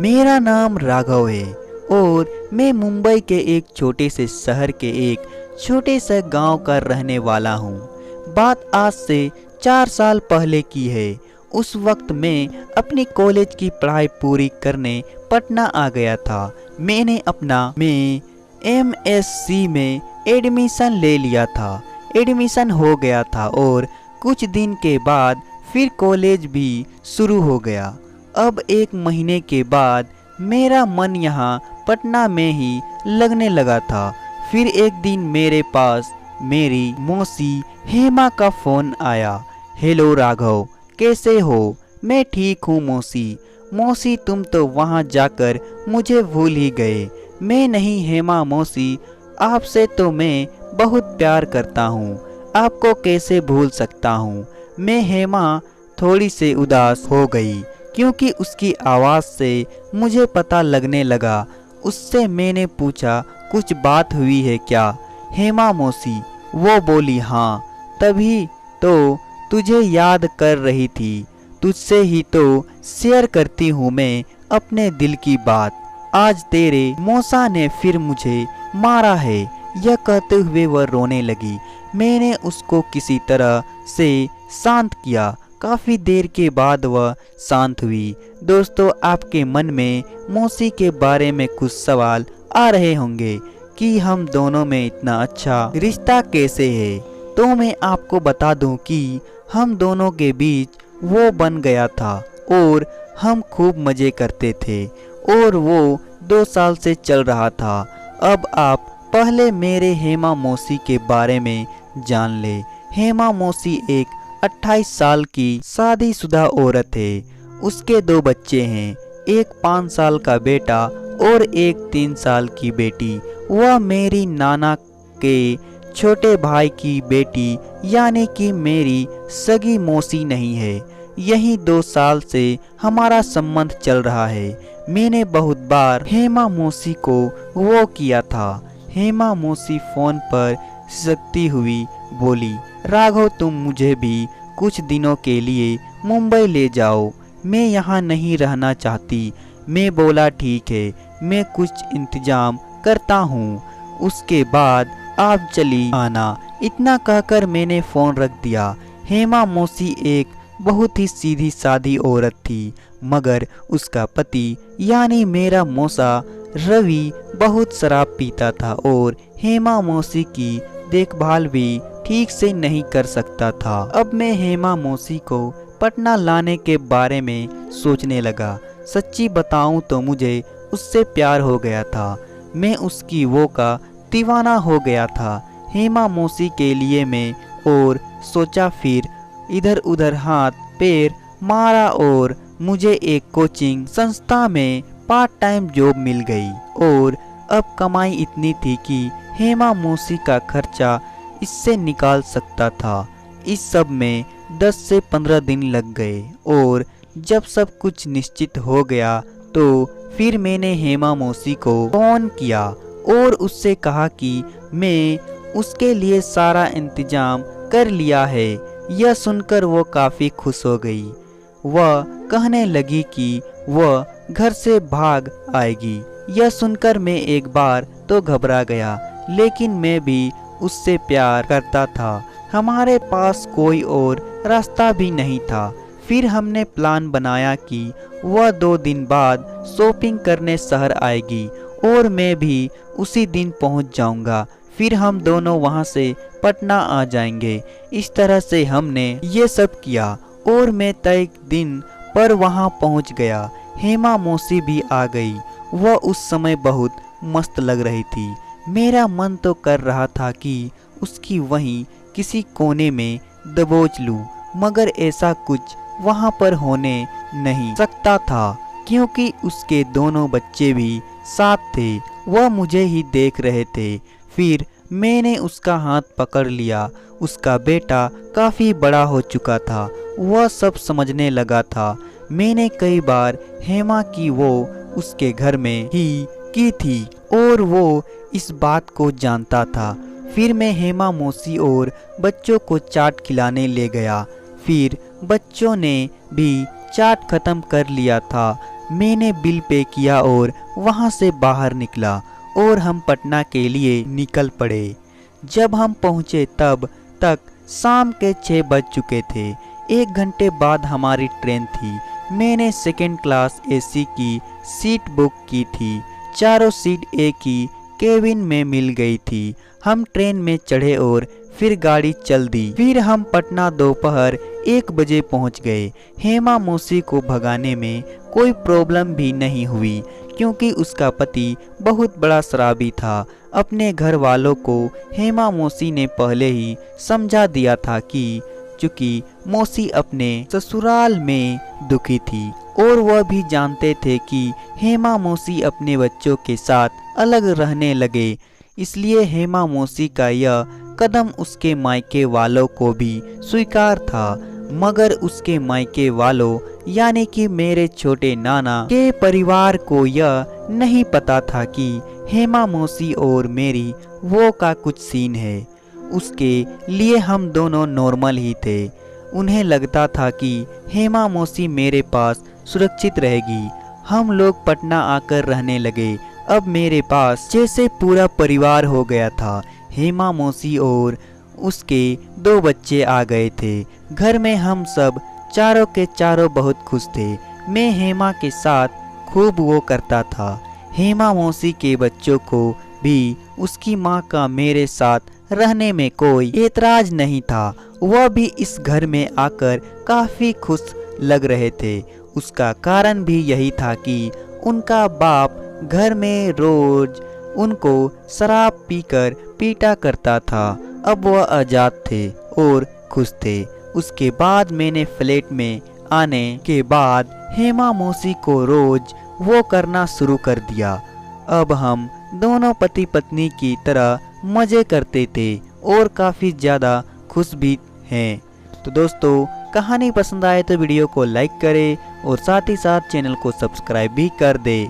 मेरा नाम राघव है और मैं मुंबई के एक छोटे से शहर के एक छोटे से गांव का रहने वाला हूँ। बात आज से 4 साल पहले की है। उस वक्त मैं अपनी कॉलेज की पढ़ाई पूरी करने पटना आ गया था। मैं एमएससी में एडमिशन ले लिया था। एडमिशन हो गया था और कुछ दिन के बाद फिर कॉलेज भी शुरू हो गया। अब 1 महीने के बाद मेरा मन यहाँ पटना में ही लगने लगा था। फिर एक दिन मेरे पास मेरी मौसी हेमा का फ़ोन आया। हेलो राघव, कैसे हो? मैं ठीक हूँ मौसी। मौसी, तुम तो वहाँ जाकर मुझे भूल ही गए। मैं नहीं हेमा मौसी, आपसे तो मैं बहुत प्यार करता हूँ, आपको कैसे भूल सकता हूँ। मैं हेमा थोड़ी सी उदास हो गई क्योंकि उसकी आवाज़ से मुझे पता लगने लगा। उससे मैंने पूछा, कुछ बात हुई है क्या हेमा मौसी? वो बोली, हाँ, तभी तो तुझे याद कर रही थी। तुझसे ही तो शेयर करती हूँ मैं अपने दिल की बात। आज तेरे मौसा ने फिर मुझे मारा है। यह कहते हुए वह रोने लगी। मैंने उसको किसी तरह से शांत किया। काफ़ी देर के बाद वह शांत हुई। दोस्तों, आपके मन में मौसी के बारे में कुछ सवाल आ रहे होंगे कि हम दोनों में इतना अच्छा रिश्ता कैसे है। तो मैं आपको बता दूं कि हम दोनों के बीच वो बन गया था और हम खूब मज़े करते थे और वो 2 साल से चल रहा था। अब आप पहले मेरे हेमा मौसी के बारे में जान ले। हेमा मौसी एक 28 साल की शादीशुदा औरत है। उसके 2 बच्चे हैं, एक 5 साल का बेटा और एक 3 साल की बेटी। वह मेरी नाना के छोटे भाई की बेटी यानी कि मेरी सगी मौसी नहीं है। यही 2 साल से हमारा संबंध चल रहा है। मैंने बहुत बार हेमा मौसी को वो किया था। हेमा मौसी फ़ोन पर सिसकती हुई बोली, राघव, तुम मुझे भी कुछ दिनों के लिए मुंबई ले जाओ, मैं यहाँ नहीं रहना चाहती। मैं बोला, ठीक है, मैं कुछ इंतजाम करता हूँ, उसके बाद आप चली आना। इतना कहकर मैंने फ़ोन रख दिया। हेमा मौसी एक बहुत ही सीधी सादी औरत थी, मगर उसका पति यानी मेरा मौसा रवि बहुत शराब पीता था और हेमा मौसी की देखभाल भी ठीक से नहीं कर सकता था। अब मैं हेमा मौसी को पटना लाने के बारे में सोचने लगा। सच्ची बताऊं तो मुझे उससे प्यार हो गया था। मैं उसकी वो का दीवाना हो गया था। हेमा मौसी के लिए मैं और सोचा, फिर इधर उधर हाथ पैर मारा और मुझे एक कोचिंग संस्था में पार्ट टाइम जॉब मिल गई और अब कमाई इतनी थी कि हेमा मौसी का खर्चा इससे निकाल सकता था। इस सब में 10 से 15 दिन लग गए और जब सब कुछ निश्चित हो गया तो फिर मैंने हेमा मौसी को फोन किया और उससे कहा कि मैं उसके लिए सारा इंतजाम कर लिया है। यह सुनकर वो काफ़ी खुश हो गई। वह कहने लगी कि वह घर से भाग आएगी। यह सुनकर मैं एक बार तो घबरा गया, लेकिन मैं भी उससे प्यार करता था। हमारे पास कोई और रास्ता भी नहीं था। फिर हमने प्लान बनाया कि वह 2 दिन बाद शॉपिंग करने शहर आएगी और मैं भी उसी दिन पहुंच जाऊंगा। फिर हम दोनों वहां से पटना आ जाएंगे। इस तरह से हमने ये सब किया और मैं तय दिन पर वहां पहुंच गया। हेमा मौसी भी आ गई। वह उस समय बहुत मस्त लग रही थी। मेरा मन तो कर रहा था कि उसकी वहीं किसी कोने में दबोच लूं, मगर ऐसा कुछ वहां पर होने नहीं सकता था क्योंकि उसके दोनों बच्चे भी साथ थे। वह मुझे ही देख रहे थे। फिर मैंने उसका हाथ पकड़ लिया। उसका बेटा काफ़ी बड़ा हो चुका था। वह सब समझने लगा था। मैंने कई बार हेमा की वो उसके घर में ही की थी और वो इस बात को जानता था। फिर मैं हेमा मौसी और बच्चों को चाट खिलाने ले गया। फिर बच्चों ने भी चाट खत्म कर लिया था। मैंने बिल पे किया और वहाँ से बाहर निकला और हम पटना के लिए निकल पड़े। जब हम पहुँचे तब तक शाम के 6 बज चुके थे। 1 घंटे बाद हमारी ट्रेन थी। मैंने सेकंड क्लास एसी की सीट बुक की थी। चारों सीट एक ही केबिन में मिल गई थी। हम ट्रेन में चढ़े और फिर गाड़ी चल दी। फिर हम पटना दोपहर 1 बजे पहुंच गए। हेमा मौसी को भगाने में कोई प्रॉब्लम भी नहीं हुई क्योंकि उसका पति बहुत बड़ा शराबी था। अपने घर वालों को हेमा मौसी ने पहले ही समझा दिया था कि चूंकि मौसी अपने ससुराल में दुखी थी और वह भी जानते थे कि हेमा मौसी अपने बच्चों के साथ अलग रहने लगे, इसलिए हेमा मौसी का यह कदम उसके मायके वालों को भी स्वीकार था। मगर उसके मायके वालों यानी कि मेरे छोटे नाना के परिवार को यह नहीं पता था कि हेमा मौसी और मेरी वो का कुछ सीन है। उसके लिए हम दोनों नॉर्मल ही थे। उन्हें लगता था कि हेमा मौसी मेरे पास सुरक्षित रहेगी। हम लोग पटना आकर रहने लगे। अब मेरे पास जैसे पूरा परिवार हो गया था। हेमा मौसी और उसके 2 बच्चे आ गए थे। घर में हम सब चारों के चारों बहुत खुश थे। मैं हेमा के साथ खूब वो करता था। हेमा मौसी के बच्चों को भी उसकी माँ का मेरे साथ रहने में कोई एतराज नहीं था। वह भी इस घर में आकर काफी खुश लग रहे थे। उसका कारण भी यही था कि उनका बाप घर में रोज उनको शराब पीकर पीटा करता था। अब वह आजाद थे और खुश थे। उसके बाद मैंने फ्लैट में आने के बाद हेमा मौसी को रोज वो करना शुरू कर दिया। अब हम दोनों पति पत्नी की तरह मजे करते थे और काफ़ी ज़्यादा खुश भी हैं। तो दोस्तों, कहानी पसंद आए तो वीडियो को लाइक करें और साथ ही साथ चैनल को सब्सक्राइब भी कर दें।